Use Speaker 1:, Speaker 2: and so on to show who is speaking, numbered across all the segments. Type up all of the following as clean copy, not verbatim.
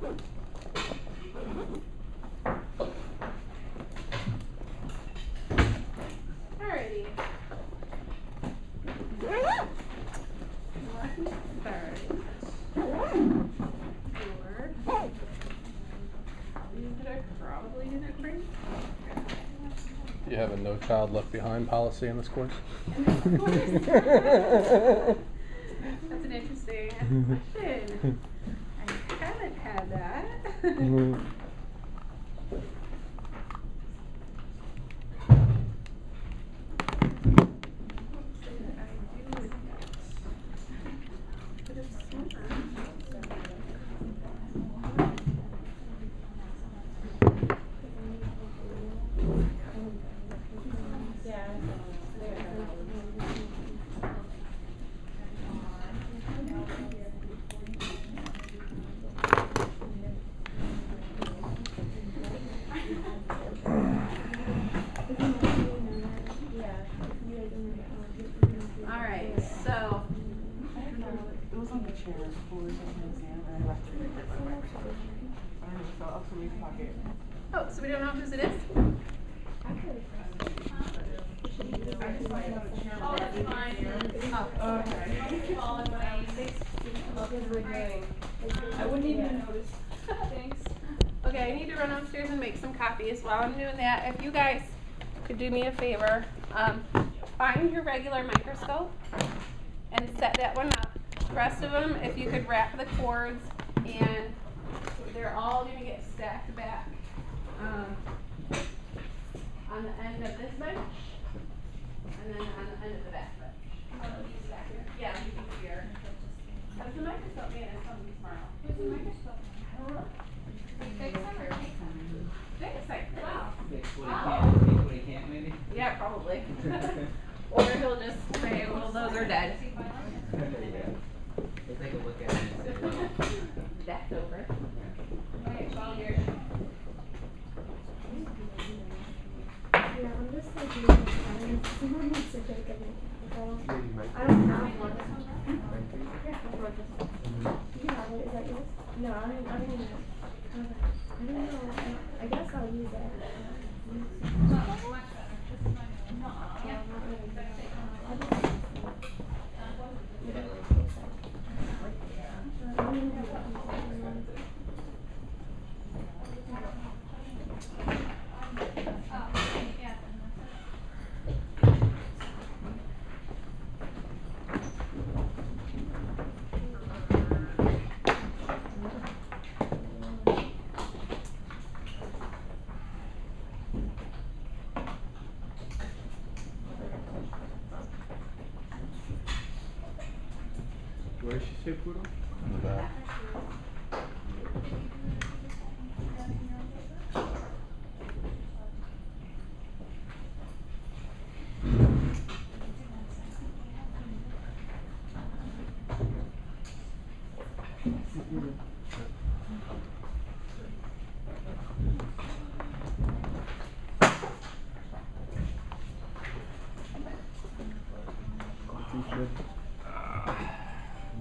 Speaker 1: Alrighty.
Speaker 2: Do you have a no child left behind policy in this course?
Speaker 1: That's an interesting question. I haven't had that. Alright, so
Speaker 3: it was on the chair before we took an exam and I left it in my microscope. I don't know, so I'll somebody's pocket.
Speaker 1: oh, so we don't know whose it is?
Speaker 3: Oh, that's fine.
Speaker 1: Oh,
Speaker 3: Okay. I wouldn't even notice.
Speaker 1: thanks. Okay, I need to run upstairs and make some copies. While I'm doing that, if you guys could do me a favor, find your regular microscope and set that one up. The rest of them, if you could wrap the cords, and they're all going to get stacked back on the end of this bench, and then on the end of the back bench. Yeah, you can here. How's the microscope man is coming tomorrow? Who's the microscope? I don't know. Fix him or take him? Fix him. Wow.
Speaker 4: Fix what
Speaker 1: Wow.
Speaker 4: he can, fix what he can't maybe?
Speaker 1: Yeah, probably. Or he'll just say, well, those are dead.
Speaker 4: We'll take a look at it and say, well,
Speaker 1: That's over. Okay, so here.
Speaker 5: Yeah, I'm just like really tired. Someone needs to take a photo. I don't have one. Yeah, do you have it? Is that yours? No, I don't even know. I don't know. I guess I'll use it.
Speaker 6: Where did she say poodle?
Speaker 2: In the back.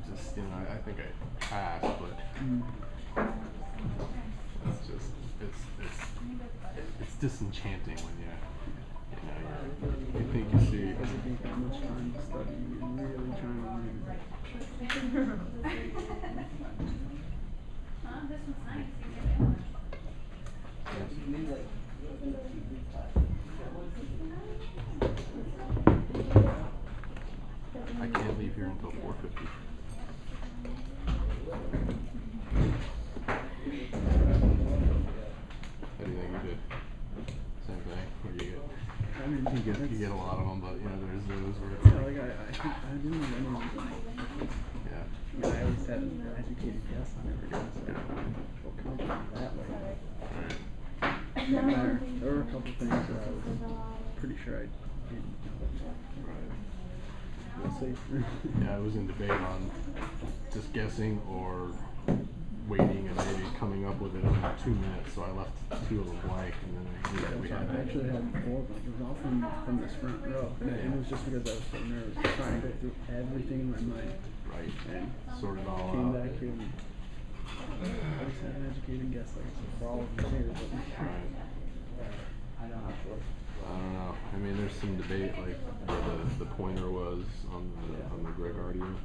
Speaker 2: Just, you know, I think I passed, but it's just, it's disenchanting when you think you see.
Speaker 6: I think that much time to study and really trying to learn.
Speaker 1: This one's nice.
Speaker 2: I can't leave here until 4:50. How do you think you did? Same thing. Or you get,
Speaker 6: I mean,
Speaker 2: you get a lot of them, but you know, there's those where it's
Speaker 6: yeah,
Speaker 2: like,
Speaker 6: like I think I didn't know any of them.
Speaker 2: yeah.
Speaker 6: I always had an educated guess on every guess. I don't feel confident that way. There were a couple things that I was pretty sure I didn't know. We'll see.
Speaker 2: Yeah, I was in debate on just guessing or waiting and maybe coming up with it in 2 minutes, so I left 2 of them blank, and then I knew that we had
Speaker 6: I actually had 4 of them. It was all from this front row. And it was just because I was so nervous, trying to go through everything in my mind.
Speaker 2: right
Speaker 6: And
Speaker 2: sort it all
Speaker 6: came
Speaker 2: out.
Speaker 6: back here and I just had an educated guess, like I said, for all of them here, but
Speaker 2: Right.
Speaker 4: I don't know.
Speaker 2: I don't know. I mean, there's some debate, like where the pointer was on the Greg Ardian.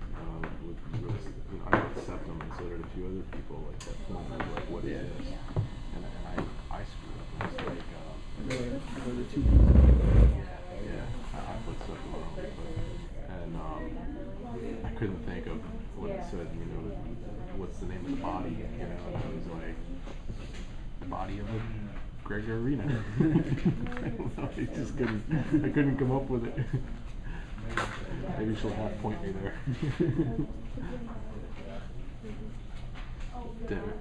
Speaker 2: I accept them, and so did a few other people. Like that pointer was like, what is
Speaker 6: Yeah.
Speaker 2: this? And I screwed up. It's like,
Speaker 6: there were two.
Speaker 2: yeah, I put stuff wrong, and I couldn't think of what it said. You know, what's the name of the body? You know, and I was like, the body of a Greg Arena. I just couldn't. I couldn't come up with it. Maybe she'll half point me there. Damn it.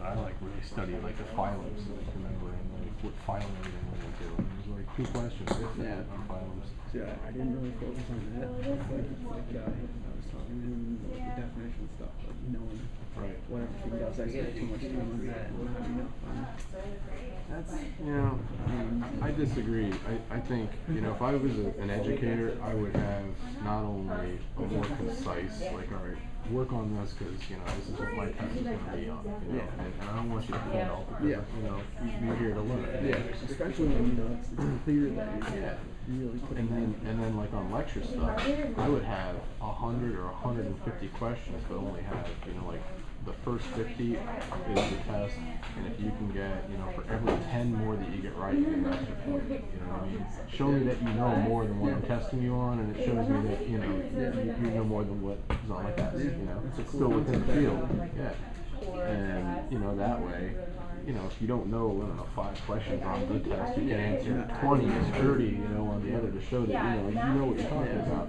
Speaker 2: I like really studied like the phylums, so I can remember like what phylum everything went into. And it was like 2 questions
Speaker 6: Yeah.
Speaker 2: on phylums.
Speaker 6: See, I didn't really focus on that. I was talking to him about the definition stuff, like knowing
Speaker 2: Right.
Speaker 6: what everything does. I spent too much time on that. Not enough on
Speaker 2: That's, you know, I disagree. I think, you know, if I was an educator, I would have not only a more concise, like, all right, work on this because, you know, this is what my test is going to be on, you know, and I don't want you to fail because,
Speaker 6: Yeah.
Speaker 2: you know, you're here to learn.
Speaker 6: Yeah, especially when you know it's clear that
Speaker 2: Yeah.
Speaker 6: you're really putting
Speaker 2: And then like on lecture stuff, I would have 100 or 150 questions, but only have, you know, like the first 50 is the test, and if you can get, you know, for every 10 more that you get right, you get an extra point. You know what I mean? Show me that you know more than what I'm testing you on, and it shows me that, you know, you know more than what is on my test. You know, it's still within the field. Yeah. And, you know, that way, you know, if you don't know, I don't know, 5 questions on the test, you can answer 20 or 30, you know, on the other to show that, you know what you're talking about.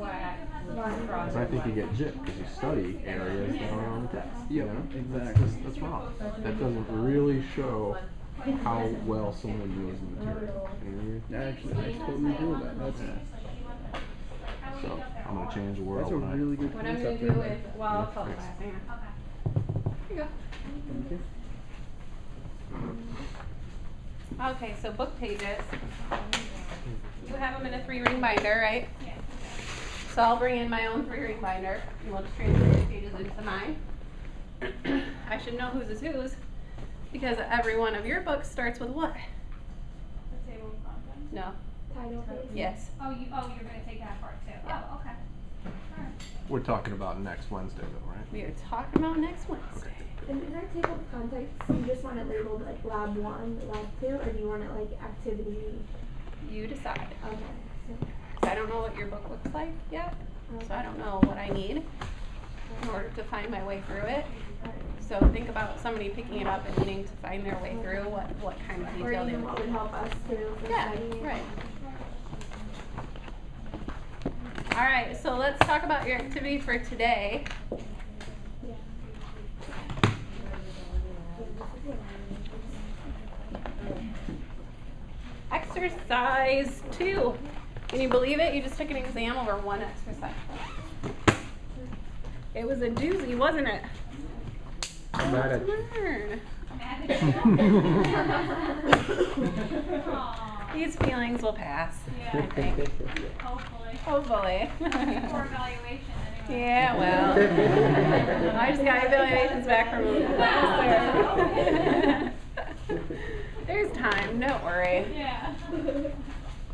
Speaker 2: Because I think you get gypped because you study areas that aren't on the test. You know?
Speaker 6: Exactly.
Speaker 2: That's wrong. That doesn't really show how well someone knows the material. You know what I mean?
Speaker 6: Actually, I totally agree with that. That's
Speaker 2: So, I'm going to change the world
Speaker 6: a
Speaker 2: when I...
Speaker 6: really good
Speaker 1: What I'm
Speaker 6: concept.
Speaker 1: gonna do
Speaker 6: right
Speaker 1: is, well, I'll tell you last thing. Here you go.
Speaker 6: there.
Speaker 1: Okay, so book pages. You have them in a 3-ring binder, right? So I'll bring in my own 3-ring binder, and we'll just transfer the pages into mine. I should know whose is whose, because every one of your books starts with what?
Speaker 5: The table of contents.
Speaker 1: No.
Speaker 5: Title, please.
Speaker 1: Yes.
Speaker 7: You're gonna take that part too?
Speaker 1: Yeah.
Speaker 7: Oh, okay. Alright.
Speaker 2: We're talking about next Wednesday, though, right?
Speaker 1: We are talking about next Wednesday.
Speaker 5: And in our table of contents, you just want it labeled like lab 1, lab 2, or do you want it like activity?
Speaker 1: You decide.
Speaker 5: Okay. So,
Speaker 1: 'Cause I don't know what your book looks like yet, so I don't know what I need in order to find my way through it. So think about somebody picking it up and needing to find their way through what kind of
Speaker 5: or
Speaker 1: detail they
Speaker 5: even what
Speaker 1: would.
Speaker 5: would help us too for
Speaker 1: Yeah,
Speaker 5: studying.
Speaker 1: right. All right, so let's talk about your activity for today. Exercise 2. Can you believe it? You just took an exam over one exercise. It was a doozy, wasn't it?
Speaker 6: Mad at
Speaker 1: Learn.
Speaker 7: Aw.
Speaker 1: These feelings will pass, I
Speaker 7: Yeah.
Speaker 1: think.
Speaker 7: Hopefully.
Speaker 1: Hopefully.
Speaker 7: For evaluation anyway.
Speaker 1: Yeah, well, I just got evaluations back from last year. There's time, don't worry.
Speaker 7: Yeah.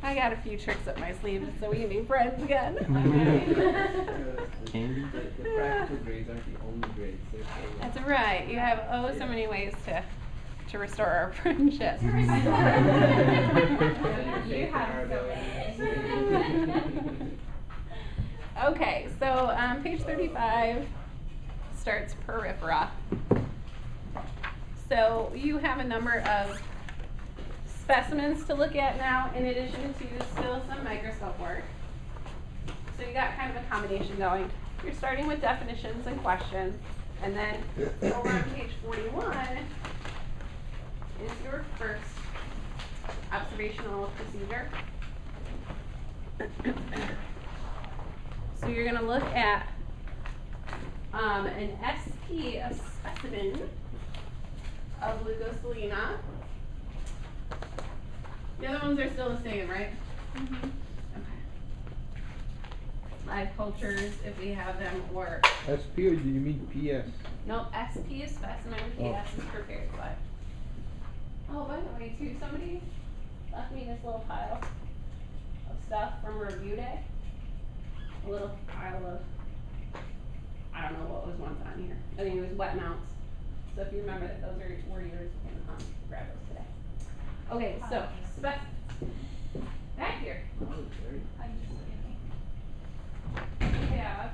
Speaker 1: I got a few tricks up my sleeve so we can be friends again.
Speaker 2: Candy?
Speaker 4: The practical grades aren't the only grades.
Speaker 1: That's right. You have so many ways to restore our friendship.
Speaker 7: You have
Speaker 1: Okay, so page 35 starts peripera. So you have a number of specimens to look at now, in addition to still some microscope work. So you got kind of a combination going. You're starting with definitions and questions, and then over on page 41 is your first observational procedure. So you're going to look at an SP, a specimen of Leucoselena. The other ones are still the same, right?
Speaker 7: Mhm.
Speaker 1: Okay. live cultures if we have them, or
Speaker 6: SP or do you mean PS?
Speaker 1: nope, SP is specimen, PS is prepared slide. Oh, by the way, too, somebody left me this little pile of stuff from review day. A little pile of, I don't know what was once on here. I think it was wet mounts. So if you remember that those were yours, you can grab those today. Okay, so back here we have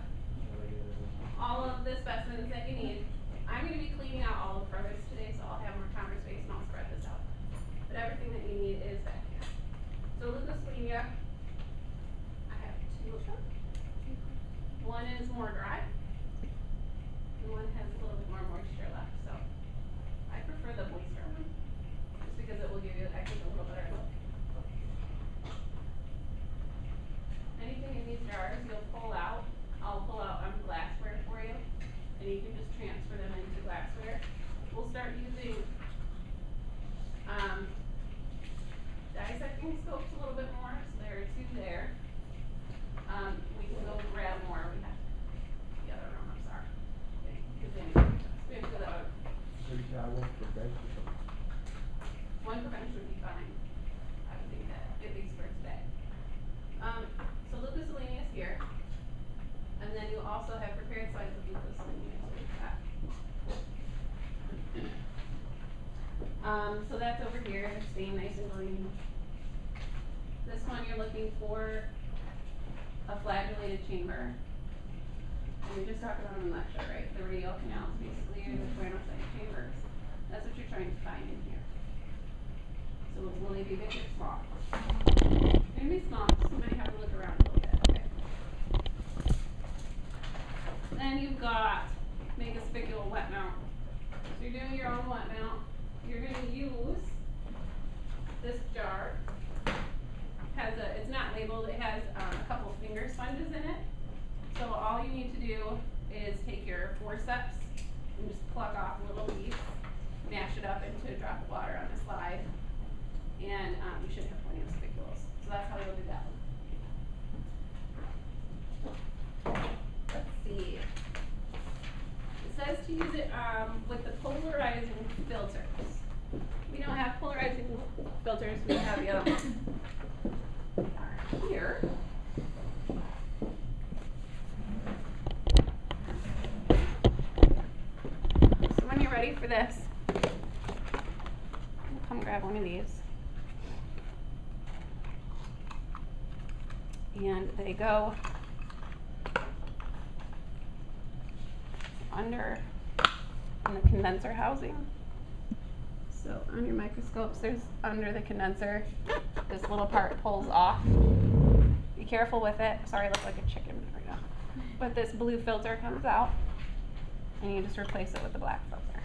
Speaker 1: all of the specimens that you need. I'm going to be cleaning out all of produce today, so I'll have more counter space and I'll spread this out. But everything that you need is back here. So Leucostemia, I have 2 of them. One is more dry, and one has a little bit more moisture left. So I prefer the moisture one, just because it will give you, I think, a little better look. Anything in these jars you'll pull out, I'll pull out glassware for you, and you can just transfer them into glassware. We'll start using dissecting scopes a little bit more, so there are 2 there. We can go grab more. We have the other room, I'm sorry. Okay, we have to the other. One prevention would be fine. I would think that, at least for today. So Leucostemia is here. And then you also have prepared slides of Leucostemia. So that's over here. It's staying nice and green. This one you're looking for a flagellated chamber. And we just talked about in the lecture, right? The radial canals basically are the choanocyte chambers. That's what you're trying to find in here. So will they be big or small? They're gonna be small, so you might have to look around a little bit, okay? Then you've got make a spicule wet mount. So you're doing your own wet mount. You're gonna use this jar. It's not labeled, it has a couple finger sponges in it. So all you need to do is take your forceps and just pluck off little leaves, mash it up into a drop of water on the slide, and you should have plenty of spicules. So that's how you'll do that one. Let's see. It says to use it with the polarizing filters. We don't have polarizing filters, we have the other one. Here. So when you're ready for this, come grab one of these. And they go under in the condenser housing. So on your microscopes, there's under the condenser, this little part pulls off. Be careful with it. Sorry, I look like a chicken right now. But this blue filter comes out, and you just replace it with the black filter.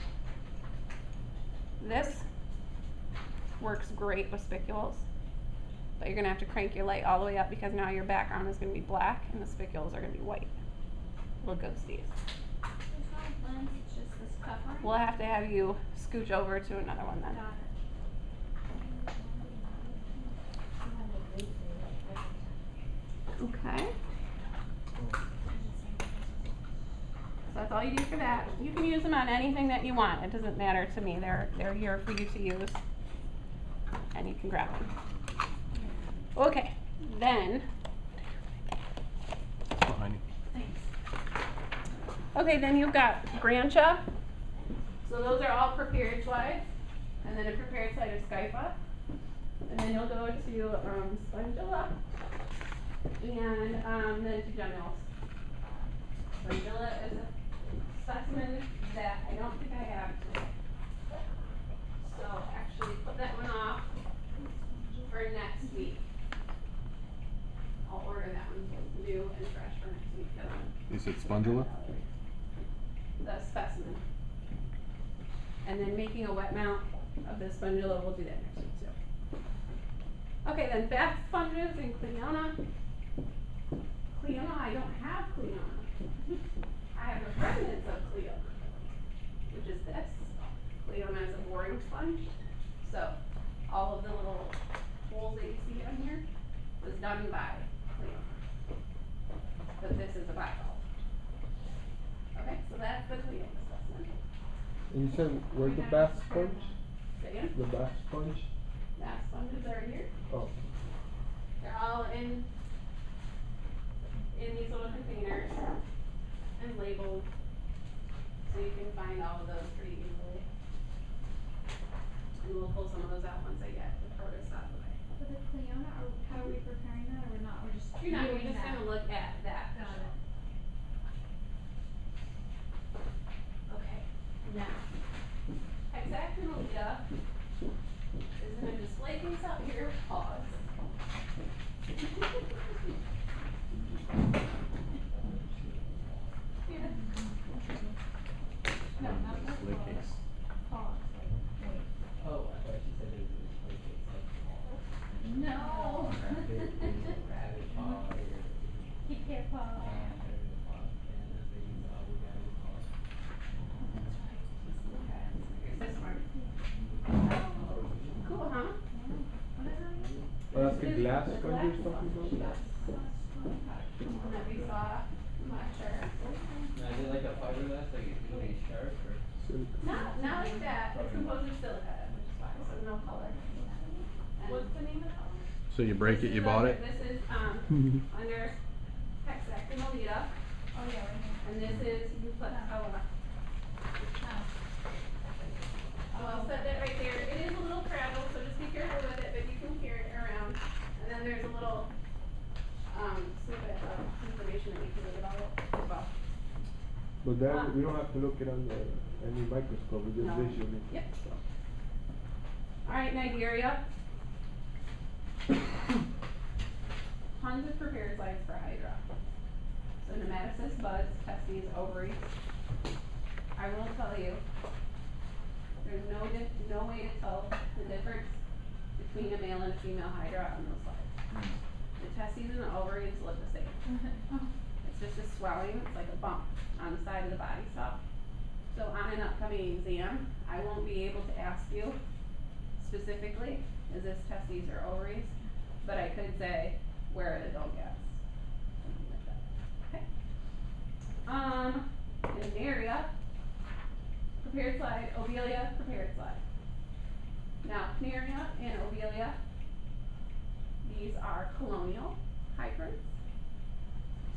Speaker 1: This works great with spicules, but you're gonna have to crank your light all the way up because now your background is gonna be black and the spicules are gonna be white. Little ghosties.
Speaker 7: It's not a lens, it's just this cover.
Speaker 1: We'll have to have you scooch over to another one then.
Speaker 7: Got
Speaker 1: Okay. So that's all you do for that. You can use them on anything that you want. It doesn't matter to me. They're here for you to use. And you can grab them. Okay, then.
Speaker 2: Behind you.
Speaker 1: Thanks. Okay, then you've got Grantia. So those are all prepared slides. And then a prepared slide of Skypa. And then you'll go to Spongilla. And then to Gemmules. Spongilla is a specimen that I don't think I have today. So actually put that one off for next week. I'll order that one new and fresh for next week.
Speaker 2: You said Spongilla?
Speaker 1: The specimen. And then making a wet mount of the Spongilla, we'll do that next week too. Okay, then bath sponges and Cleona. Cleona, I don't have Cleona. I have the remnants of Cleona, which is this. Cleona is a boring sponge. So all of the little holes that you see on here was done by Cleona. The
Speaker 8: And you said where's the bass sponge?
Speaker 1: Say again?
Speaker 8: The bass sponge?
Speaker 1: Bass sponges are here.
Speaker 8: Oh.
Speaker 1: They're all in these little containers and labeled, so you can find all of those pretty easily. And we'll pull some of those out once I get the produce out of the way.
Speaker 7: For the Cleona, how are we preparing that, or we're not, we're just
Speaker 1: You're not, you're
Speaker 7: doing
Speaker 1: just
Speaker 7: that?
Speaker 1: gonna look at that.
Speaker 7: Got it.
Speaker 1: Okay, now, hexactinolita is in a display case out here, pause. Yeah. No, not that
Speaker 2: Display
Speaker 1: pause.
Speaker 2: case.
Speaker 1: Pause, like, wait.
Speaker 4: Oh, I thought she said it was a display case, like,
Speaker 1: No.
Speaker 4: rabbit paw or.
Speaker 7: Keep your paw.
Speaker 4: Panther, paw, panda, baby, all we got is paws.
Speaker 1: Here's this one. Cool, huh? What is that again?
Speaker 8: Oh, that's the
Speaker 1: This is
Speaker 8: glass
Speaker 1: the
Speaker 8: sponge
Speaker 1: glass
Speaker 8: you're talking
Speaker 1: sponge,
Speaker 8: about?
Speaker 1: yes. One that we saw, I'm not sure.
Speaker 4: Now, is it like a fiberglass, like a sharp or?
Speaker 1: Not like that, it's composed of silica, which is why, so no color. And what's the name of it?
Speaker 2: So you break it, you bought it?
Speaker 1: This is, under hexactinolita,
Speaker 7: Oh, yeah, right here.
Speaker 1: and this is Euplexella.
Speaker 7: Oh.
Speaker 1: So I'll set that right there. It is a little fragile, so just be careful with it, but you can carry it around. And then there's a little, snippet of information that you can read about it as well.
Speaker 8: But that, we don't have to look it under any microscope, we just
Speaker 1: No.
Speaker 8: visually.
Speaker 1: Yep. Alright, Nigeria. Tons of prepared slides for Hydra. So nematocysts, buds, testes, ovaries. I will tell you, there's no way to tell the difference between a male and a female Hydra on those slides. The testes and the ovaries look the same. It's just a swelling, it's like a bump on the side of the body stop. So on an upcoming exam, I won't be able to ask you specifically, is this testes or ovaries? But I could say, where are the dull gaps? Something like that. Okay. Canaria, prepared slide, Obelia, prepared slide. Now, Canaria and Obelia, these are colonial hydrants.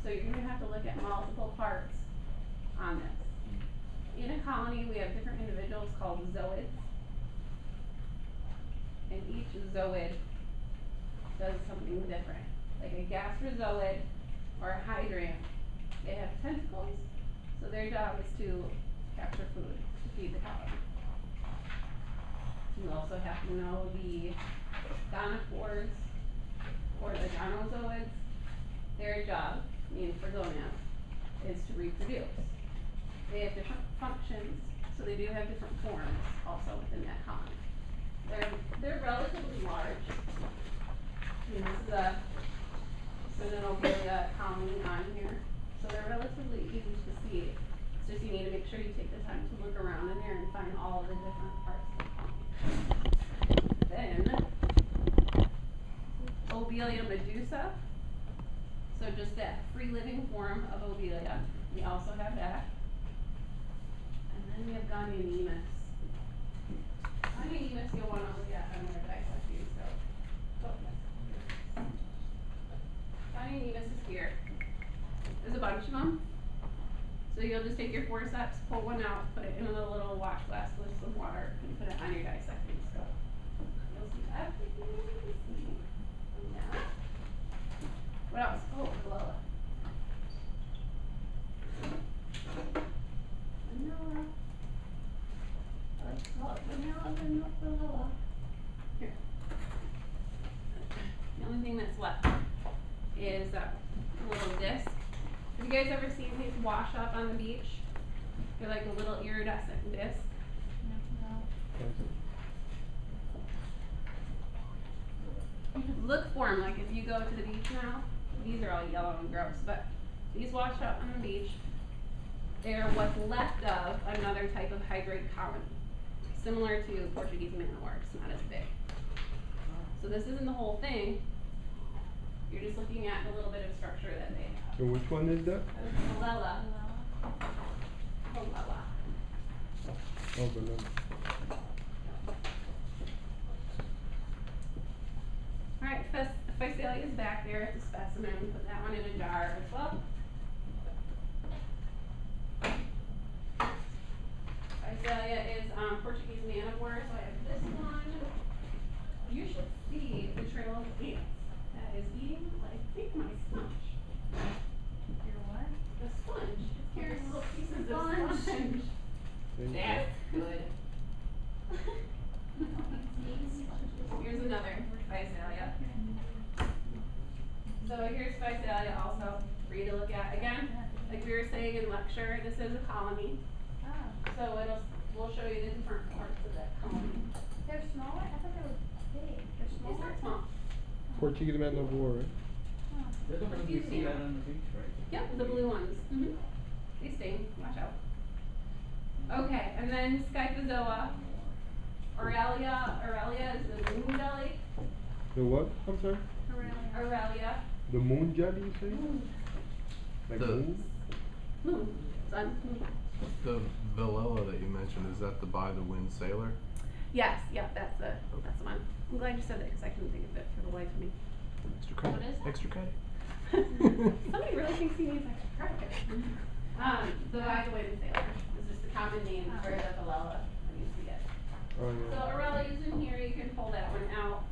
Speaker 1: So you're gonna have to look at multiple parts on this. In a colony, we have different individuals called zooids. And each zooid does something different. Like a gastrozoid or a hydrant, they have tentacles, so their job is to capture food, to feed the colony. You also have to know the gonophores or the gonozoids. Their job, meaning for gonads, is to reproduce. They have different functions, so they do have different forms also within that colony. They're relatively large. And this is a Synonobelia colony on here, so they're relatively easy to see. It's just you need to make sure you take the time to look around in there and find all of the different parts of the colony. Then, Obelia medusa. So just that free living form of Obelia. We also have that. And then we have Gonianemus. Gonianemus you'll want to look at on their dissecting scope. Focus. Gonianemus is here. There's a bunch of them. So you'll just take your forceps, pull one out, put it in a little watch glass with some water, and put it on your dissecting scope. You'll see everything you need to see. Yeah. What else? Oh, vanilla. Vanilla. I like to call it vanilla, but not vanilla. Here. The only thing that's left is a little disc. Have you guys ever seen these wash up on the beach? They're like a little iridescent disc. You could look for them, like if you go to the beach now, these are all yellow and gross, but these wash up on the beach. They're what's left of another type of hydrate colony, similar to Portuguese manowars, not as big. So this isn't the whole thing. You're just looking at the little bit of structure that they have.
Speaker 8: And which one is that?
Speaker 1: Palella. Palella.
Speaker 8: Oh, banana.
Speaker 1: Alright, Physalia is back there, it's a specimen, put that one in a jar as well. Physalia is Portuguese man of war, so I have this one. You should see the trail of ants that is eating, I think, my sponge.
Speaker 7: Your what?
Speaker 1: The sponge, it's carrying little pieces of
Speaker 7: Sponge.
Speaker 1: sponge.
Speaker 8: Thank you.
Speaker 1: That's good. Here's another Physalia. So here's Physalia also for you to look at. Again, like we were saying in lecture, this is a colony.
Speaker 7: Oh,
Speaker 1: So we'll show you the different parts of that colony.
Speaker 7: they're smaller? I thought they were big. They're
Speaker 1: These
Speaker 7: smaller?
Speaker 1: are small.
Speaker 8: Portuguese man of war, right?
Speaker 7: Huh.
Speaker 4: They're the ones you see out on the beach, right?
Speaker 1: Yep, the blue ones. They sting. Watch out. Okay, and then Scyphozoa. Aurelia is the moon jelly.
Speaker 8: The what? I'm sorry?
Speaker 1: Aurelia.
Speaker 8: The moon jelly, you say? Like
Speaker 2: The-
Speaker 8: moon?
Speaker 1: Moon. Sun. Moon.
Speaker 2: The Velella that you mentioned, is that the By the Wind Sailor?
Speaker 1: Yes, yeah, that's the one. I'm glad you said that because I couldn't think of it for the life of me.
Speaker 2: Extra credit.
Speaker 1: What is that?
Speaker 2: Extra credit.
Speaker 1: Somebody really thinks he needs extra credit. The By the Wind Sailor is just the common name for the Velella when you see it.
Speaker 8: Oh,
Speaker 1: So
Speaker 8: yeah.
Speaker 1: Aurelia's in here, you can pull that one out.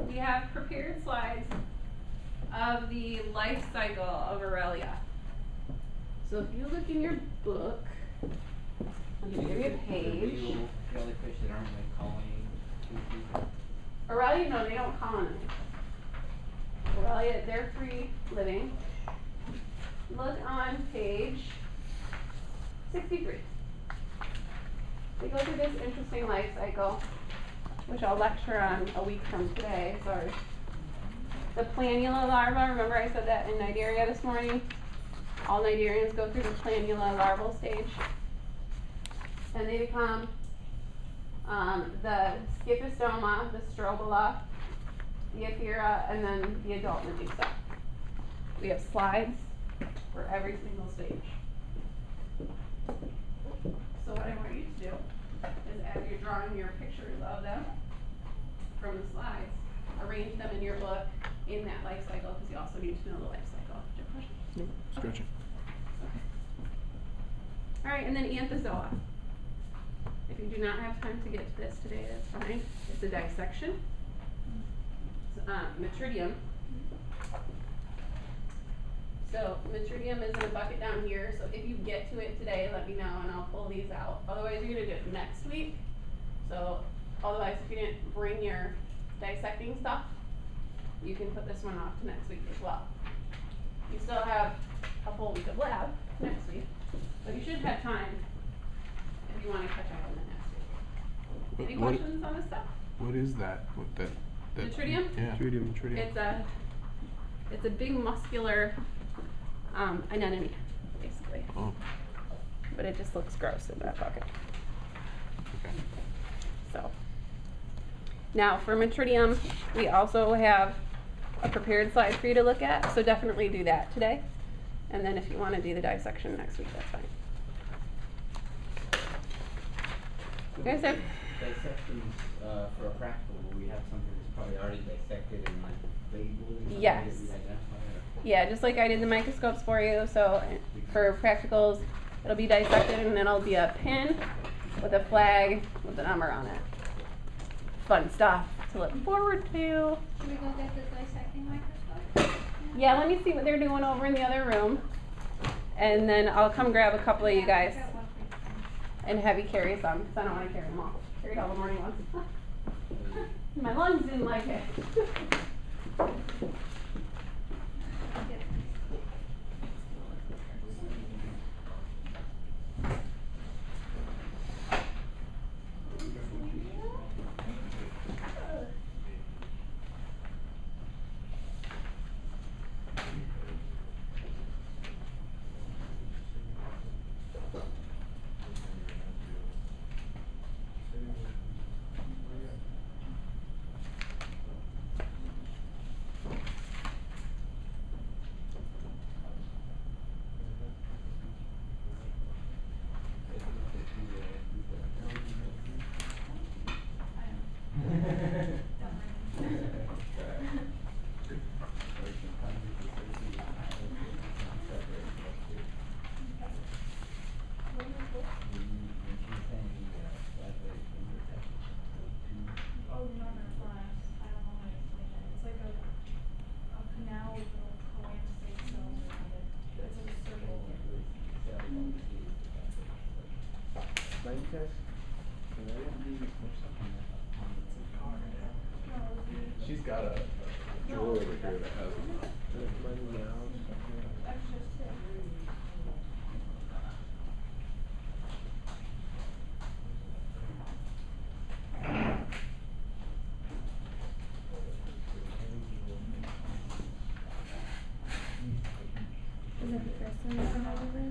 Speaker 1: We have prepared slides of the life cycle of Aurelia. So if you look in your book, let me give you a page.
Speaker 4: Little jellyfish that aren't like colony species.
Speaker 1: Aurelia, no, they don't colonize. Aurelia, they're free living. Look on page 63. We go through this interesting life cycle, which I'll lecture on a week from today. Sorry. The planula larva, remember I said that in Cnidaria this morning? All Cnidarians go through the planula larval stage. And they become the Scyphostoma, the Strobila, the Ephira, and then the adult Medusa. We have slides for every single stage. So what I want you to do is, as you're drawing your pictures of them from the slides, arrange them in your book in that life cycle, because you also need to know the life cycle. Do you have questions?
Speaker 2: Nope, scratching.
Speaker 1: All right, and then Anthozoa. If you do not have time to get to this today, that's fine. It's a dissection. It's, Metridium. So Metridium is in a bucket down here, so if you get to it today, let me know and I'll pull these out. Otherwise, you're gonna do it next week. So, otherwise, if you didn't bring your dissecting stuff, you can put this one off to next week as well. You still have a full week of lab next week, but you should have time if you wanna catch up on the next week. Any
Speaker 2: What-
Speaker 1: questions on this stuff?
Speaker 2: What is that? What that?
Speaker 1: Metridium?
Speaker 2: Yeah.
Speaker 8: Tritium.
Speaker 1: It's a big muscular anemone, basically.
Speaker 2: Oh,
Speaker 1: But it just looks gross in that bucket.
Speaker 2: okay.
Speaker 1: So now for Metridium, we also have a prepared slide for you to look at. So definitely do that today. And then if you want to do the dissection next week, that's fine. You guys have
Speaker 4: Dissections, for a practical, will we have something that's probably already dissected and like labeled or something
Speaker 1: Yes.
Speaker 4: that we identify? Or?
Speaker 1: Yeah, just like I did the microscopes for you. So for practicals, it'll be dissected and then it'll be a pin with a flag with a number on it. Fun stuff to look forward to.
Speaker 7: Should we go get the dissecting microscope?
Speaker 1: Yeah, let me see what they're doing over in the other room. And then I'll come grab a couple of you guys
Speaker 7: I got one for you.
Speaker 1: and have you carry some, because I don't want to carry them all. Carried all the morning ones. My lungs didn't like it.
Speaker 8: sign test?
Speaker 2: She's got a drawer over here that has them.
Speaker 8: That's money in the house.
Speaker 5: Is that the first time you ever had one?